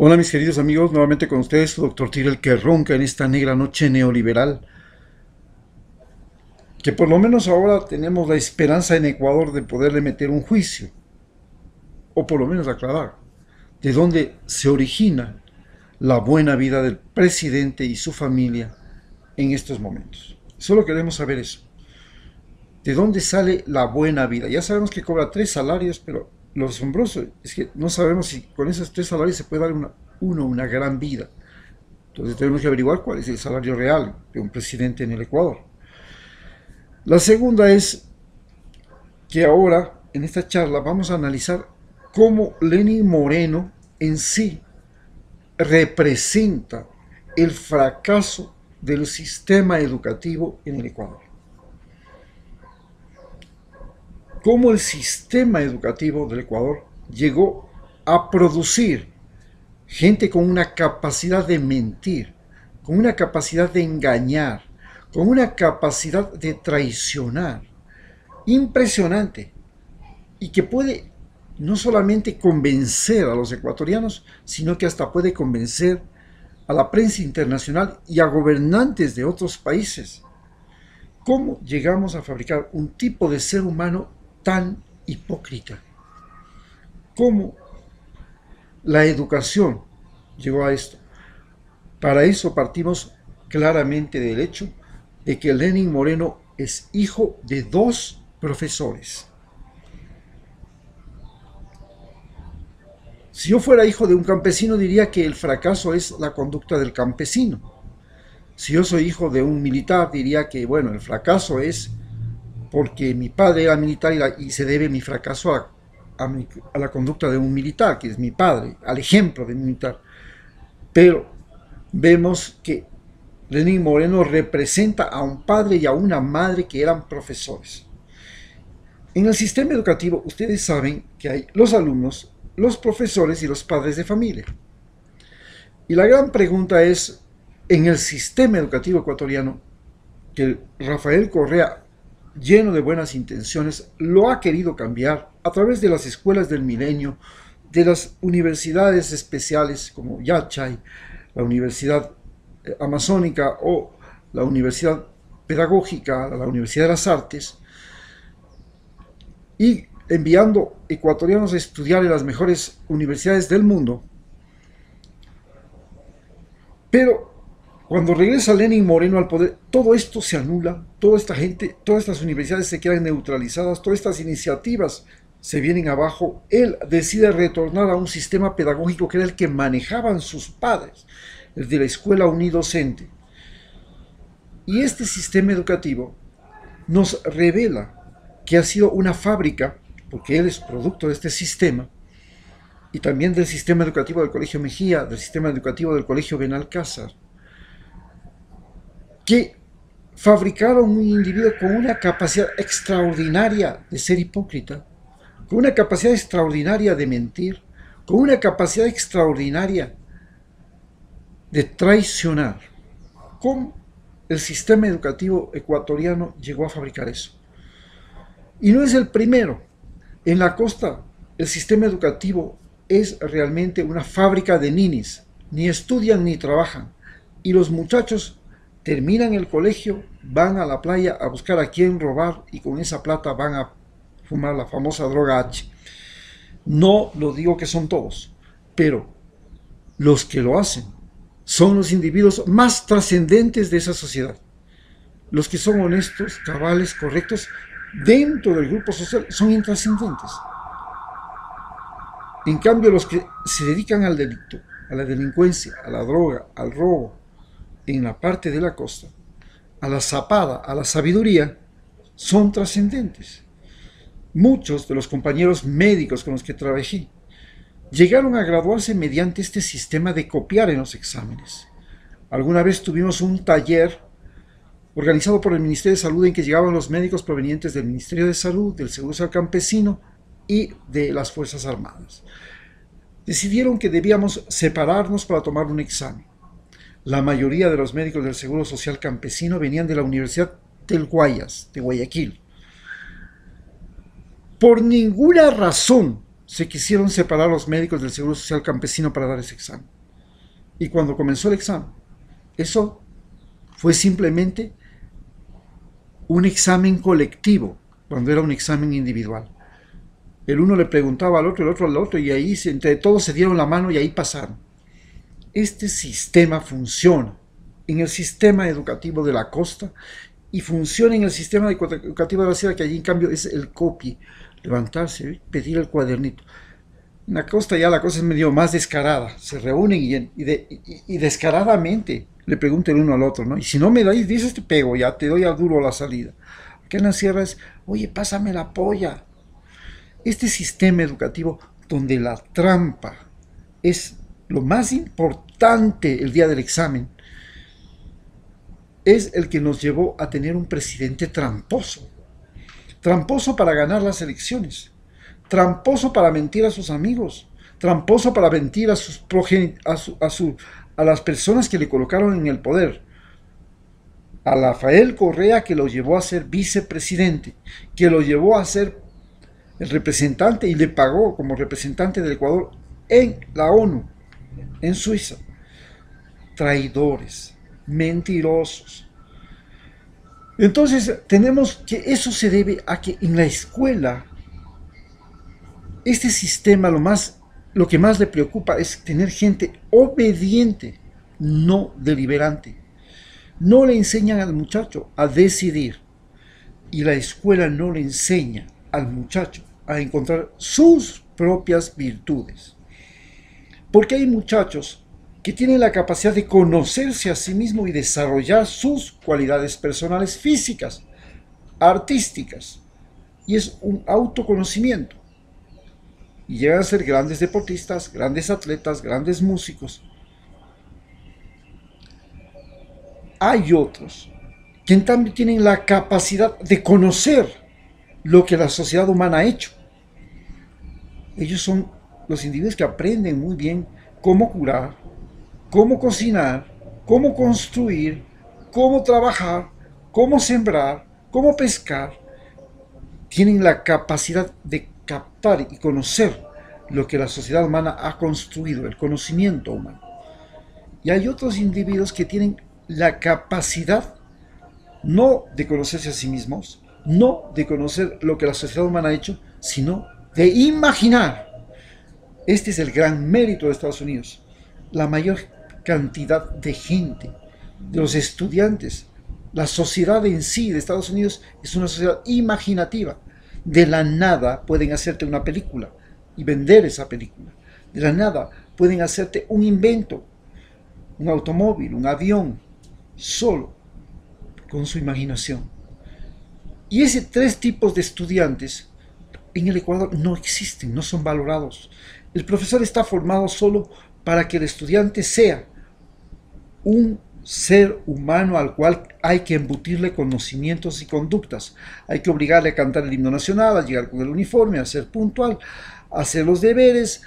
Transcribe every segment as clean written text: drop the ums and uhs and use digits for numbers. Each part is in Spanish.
Hola mis queridos amigos, nuevamente con ustedes su doctor Tirel que ronca en esta negra noche neoliberal, que por lo menos ahora tenemos la esperanza en Ecuador de poderle meter un juicio, o por lo menos aclarar, de dónde se origina la buena vida del presidente y su familia en estos momentos. Solo queremos saber eso, de dónde sale la buena vida. Ya sabemos que cobra 3 salarios, pero lo asombroso es que no sabemos si con esos 3 salarios se puede dar una gran vida. Entonces tenemos que averiguar cuál es el salario real de un presidente en el Ecuador. La segunda es que ahora, en esta charla, vamos a analizar cómo Lenín Moreno en sí representa el fracaso del sistema educativo en el Ecuador. Cómo el sistema educativo del Ecuador llegó a producir gente con una capacidad de mentir, con una capacidad de engañar, con una capacidad de traicionar impresionante y que puede no solamente convencer a los ecuatorianos, sino que hasta puede convencer a la prensa internacional y a gobernantes de otros países. ¿Cómo llegamos a fabricar un tipo de ser humano tan hipócrita? ¿Cómo la educación llegó a esto? Para eso partimos claramente del hecho de que Lenín Moreno es hijo de 2 profesores. Si yo fuera hijo de un campesino diría que el fracaso es la conducta del campesino. Si yo soy hijo de un militar diría que, bueno, el fracaso es porque mi padre era militar y se debe mi fracaso a la conducta de un militar, que es mi padre, al ejemplo de un militar. Pero vemos que Lenín Moreno representa a un padre y a una madre que eran profesores. En el sistema educativo ustedes saben que hay los alumnos, los profesores y los padres de familia. Y la gran pregunta es, en el sistema educativo ecuatoriano, que Rafael Correa, lleno de buenas intenciones, lo ha querido cambiar a través de las escuelas del milenio, de las universidades especiales como Yachay, la Universidad Amazónica o la Universidad Pedagógica, la Universidad de las Artes, y enviando ecuatorianos a estudiar en las mejores universidades del mundo. Pero cuando regresa Lenín Moreno al poder, todo esto se anula, toda esta gente, todas estas universidades se quedan neutralizadas, todas estas iniciativas se vienen abajo. Él decide retornar a un sistema pedagógico que era el que manejaban sus padres, el de la escuela unidocente. Y este sistema educativo nos revela que ha sido una fábrica, porque él es producto de este sistema, y también del sistema educativo del Colegio Mejía, del sistema educativo del Colegio Benalcázar, que fabricaron un individuo con una capacidad extraordinaria de ser hipócrita, con una capacidad extraordinaria de mentir, con una capacidad extraordinaria de traicionar. ¿Cómo el sistema educativo ecuatoriano llegó a fabricar eso? Y no es el primero. En la costa, el sistema educativo es realmente una fábrica de ninis. Ni estudian ni trabajan. Y los muchachos terminan el colegio, van a la playa a buscar a quién robar y con esa plata van a fumar la famosa droga H. No lo digo que son todos, pero los que lo hacen son los individuos más trascendentes de esa sociedad. Los que son honestos, cabales, correctos, dentro del grupo social son intrascendentes. En cambio, los que se dedican al delito, a la delincuencia, a la droga, al robo, en la parte de la costa, a la zapada, a la sabiduría, son trascendentes. Muchos de los compañeros médicos con los que trabajé llegaron a graduarse mediante este sistema de copiar en los exámenes. Alguna vez tuvimos un taller organizado por el Ministerio de Salud en que llegaban los médicos provenientes del Ministerio de Salud, del Seguro Social Campesino y de las Fuerzas Armadas. Decidieron que debíamos separarnos para tomar un examen. La mayoría de los médicos del Seguro Social Campesino venían de la Universidad del Guayas, de Guayaquil. Por ninguna razón se quisieron separar los médicos del Seguro Social Campesino para dar ese examen. Y cuando comenzó el examen, eso fue simplemente un examen colectivo, cuando era un examen individual. El uno le preguntaba al otro, el otro al otro, y ahí entre todos se dieron la mano y ahí pasaron. Este sistema funciona en el sistema educativo de la costa y funciona en el sistema educativo de la sierra, que allí en cambio es el copy, levantarse, pedir el cuadernito. En la costa ya la cosa es medio más descarada, se reúnen y descaradamente le pregunta el uno al otro, ¿no? Y si no me dais, dices, te pego, ya te doy a duro la salida. Acá en la sierra es, oye, pásame la polla. Este sistema educativo donde la trampa es lo más importante el día del examen, es el que nos llevó a tener un presidente tramposo. Tramposo para ganar las elecciones, tramposo para mentir a sus amigos, tramposo para mentir a sus a las personas que le colocaron en el poder. A Rafael Correa, que lo llevó a ser vicepresidente, que lo llevó a ser el representante y le pagó como representante del Ecuador en la ONU, en Suiza. Traidores, mentirosos. Entonces tenemos que eso se debe a que en la escuela este sistema lo que más le preocupa es tener gente obediente, no deliberante. No le enseñan al muchacho a decidir y la escuela no le enseña al muchacho a encontrar sus propias virtudes. Porque hay muchachos que tienen la capacidad de conocerse a sí mismo y desarrollar sus cualidades personales físicas, artísticas, y es un autoconocimiento. Y llegan a ser grandes deportistas, grandes atletas, grandes músicos. Hay otros que en cambio tienen la capacidad de conocer lo que la sociedad humana ha hecho. Ellos son los individuos que aprenden muy bien cómo curar, cómo cocinar, cómo construir, cómo trabajar, cómo sembrar, cómo pescar. Tienen la capacidad de captar y conocer lo que la sociedad humana ha construido, el conocimiento humano. Y hay otros individuos que tienen la capacidad no de conocerse a sí mismos, no de conocer lo que la sociedad humana ha hecho, sino de imaginar. Este es el gran mérito de Estados Unidos. La mayor cantidad de gente, de los estudiantes, la sociedad en sí de Estados Unidos es una sociedad imaginativa. De la nada pueden hacerte una película y vender esa película. De la nada pueden hacerte un invento, un automóvil, un avión, solo con su imaginación. Y ese tres tipos de estudiantes en el Ecuador no existen, no son valorados. El profesor está formado solo para que el estudiante sea un ser humano al cual hay que embutirle conocimientos y conductas. Hay que obligarle a cantar el himno nacional, a llegar con el uniforme, a ser puntual, a hacer los deberes,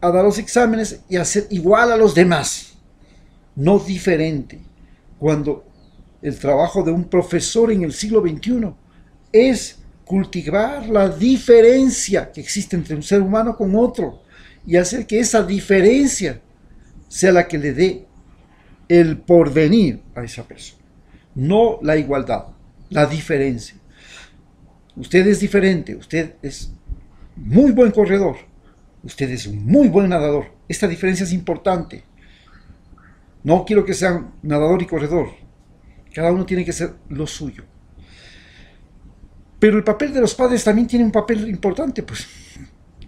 a dar los exámenes y a ser igual a los demás, no diferente. Cuando el trabajo de un profesor en el siglo XXI es cultivar la diferencia que existe entre un ser humano con otro y hacer que esa diferencia sea la que le dé el porvenir a esa persona, no la igualdad, la diferencia. Usted es diferente, usted es muy buen corredor, usted es un muy buen nadador. Esta diferencia es importante. No quiero que sean nadador y corredor. Cada uno tiene que ser lo suyo. Pero el papel de los padres también tiene un papel importante, pues.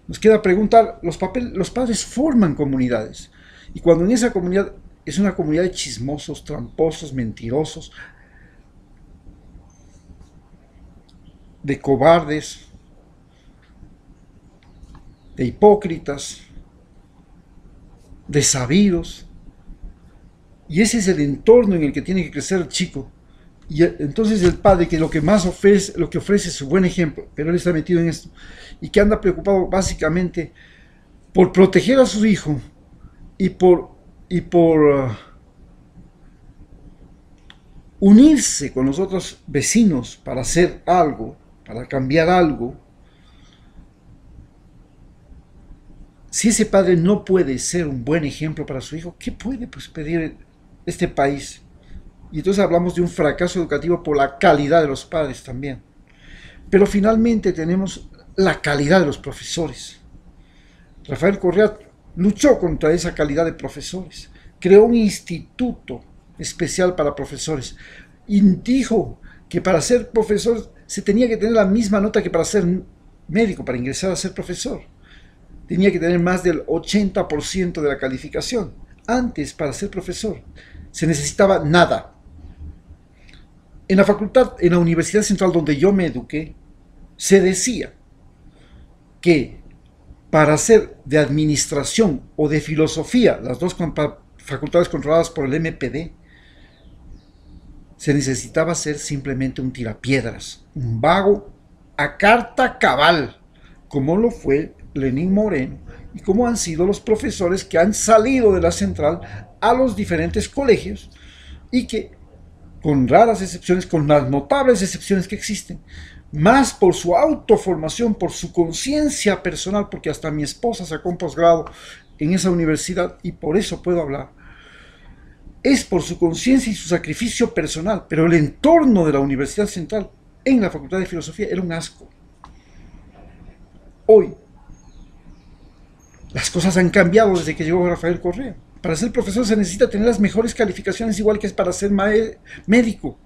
Nos queda preguntar, los padres forman comunidades. Y cuando en esa comunidad es una comunidad de chismosos, tramposos, mentirosos, de cobardes, de hipócritas, de sabidos, y ese es el entorno en el que tiene que crecer el chico. Y entonces el padre, que lo que más ofrece, lo que ofrece es su buen ejemplo, pero él está metido en esto, y que anda preocupado básicamente por proteger a su hijo y por unirse con los otros vecinos para hacer algo, para cambiar algo, Si ese padre no puede ser un buen ejemplo para su hijo, ¿qué puede pues, pedir este país? Y entonces hablamos de un fracaso educativo por la calidad de los padres también. Pero finalmente tenemos la calidad de los profesores. Rafael Correa luchó contra esa calidad de profesores. Creó un instituto especial para profesores. Y dijo que para ser profesor se tenía que tener la misma nota que para ser médico, para ingresar a ser profesor. Tenía que tener más del 80% de la calificación. Antes, para ser profesor, se necesitaba nada. En la facultad, en la Universidad Central donde yo me eduqué, se decía que para ser de administración o de filosofía, las dos facultades controladas por el MPD, se necesitaba ser simplemente un tirapiedras, un vago a carta cabal, como lo fue Lenín Moreno y como han sido los profesores que han salido de la central a los diferentes colegios y que, con raras excepciones, con las notables excepciones que existen, más por su autoformación, por su conciencia personal, porque hasta mi esposa sacó un posgrado en esa universidad y por eso puedo hablar, es por su conciencia y su sacrificio personal, pero el entorno de la Universidad Central en la Facultad de Filosofía era un asco. Hoy, las cosas han cambiado desde que llegó Rafael Correa. Para ser profesor se necesita tener las mejores calificaciones, igual que es para ser médico.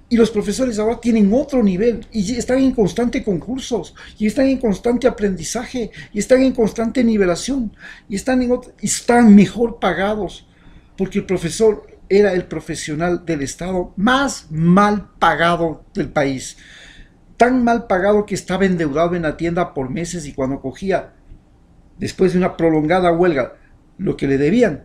Y los profesores ahora tienen otro nivel y están en constante concursos, y están en constante aprendizaje, y están en constante nivelación, y están mejor pagados, porque el profesor era el profesional del Estado más mal pagado del país. Tan mal pagado que estaba endeudado en la tienda por meses y cuando cogía, después de una prolongada huelga, lo que le debían,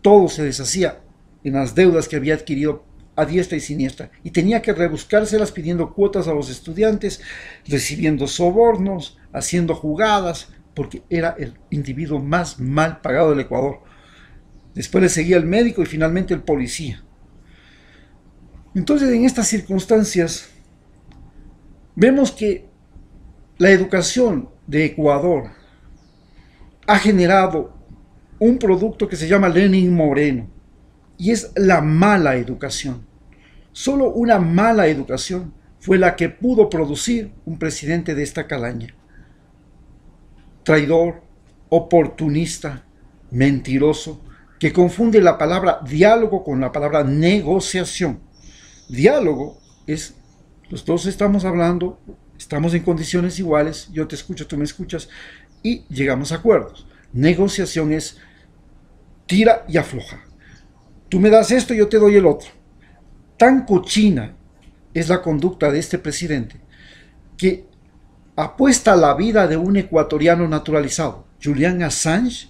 todo se deshacía en las deudas que había adquirido a diestra y siniestra, y tenía que rebuscárselas pidiendo cuotas a los estudiantes, recibiendo sobornos, haciendo jugadas, porque era el individuo más mal pagado del Ecuador. Después le seguía el médico y finalmente el policía. Entonces, en estas circunstancias, vemos que la educación de Ecuador ha generado un producto que se llama Lenín Moreno, y es la mala educación. Solo una mala educación fue la que pudo producir un presidente de esta calaña. Traidor, oportunista, mentiroso, que confunde la palabra diálogo con la palabra negociación. Diálogo es, los dos estamos hablando, estamos en condiciones iguales, yo te escucho, tú me escuchas, y llegamos a acuerdos. Negociación es tira y afloja. Tú me das esto, yo te doy el otro. Tan cochina es la conducta de este presidente que apuesta la vida de un ecuatoriano naturalizado, Julian Assange,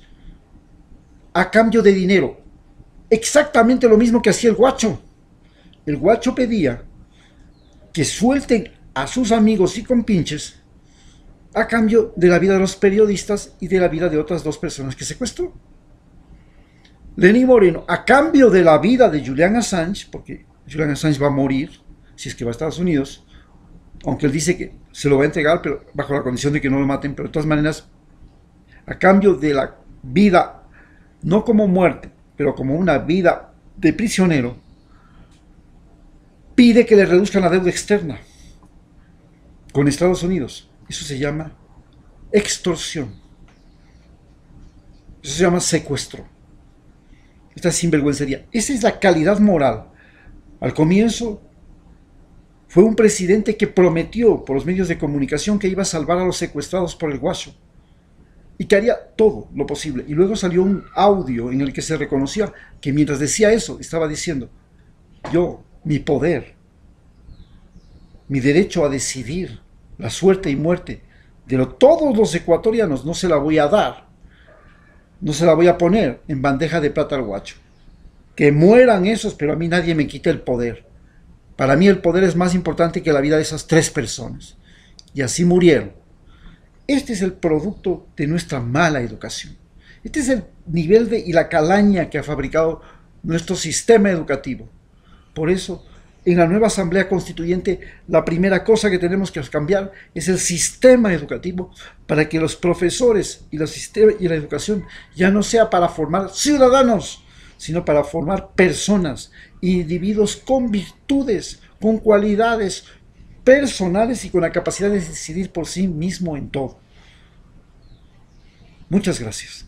a cambio de dinero. Exactamente lo mismo que hacía el Guacho. El Guacho pedía que suelten a sus amigos y compinches a cambio de la vida de los periodistas y de la vida de otras dos personas que secuestró. Lenín Moreno, a cambio de la vida de Julian Assange, porque Julian Assange va a morir si es que va a Estados Unidos, aunque él dice que se lo va a entregar, pero bajo la condición de que no lo maten, pero de todas maneras, a cambio de la vida, no como muerte, pero como una vida de prisionero, pide que le reduzcan la deuda externa con Estados Unidos. Eso se llama extorsión. Eso se llama secuestro. Esta sinvergüencería. Esa es la calidad moral. Al comienzo fue un presidente que prometió por los medios de comunicación que iba a salvar a los secuestrados por el Guacho y que haría todo lo posible. Y luego salió un audio en el que se reconocía que mientras decía eso, estaba diciendo: yo, mi poder, mi derecho a decidir la suerte y muerte de todos los ecuatorianos no se la voy a dar, no se la voy a poner en bandeja de plata al Guacho. Que mueran esos, pero a mí nadie me quita el poder. Para mí el poder es más importante que la vida de esas 3 personas. Y así murieron. Este es el producto de nuestra mala educación. Este es el nivel y la calaña que ha fabricado nuestro sistema educativo. Por eso, en la nueva Asamblea Constituyente, la primera cosa que tenemos que cambiar es el sistema educativo para que los profesores y la educación ya no sea para formar ciudadanos, sino para formar personas, individuos con virtudes, con cualidades personales y con la capacidad de decidir por sí mismo en todo. Muchas gracias.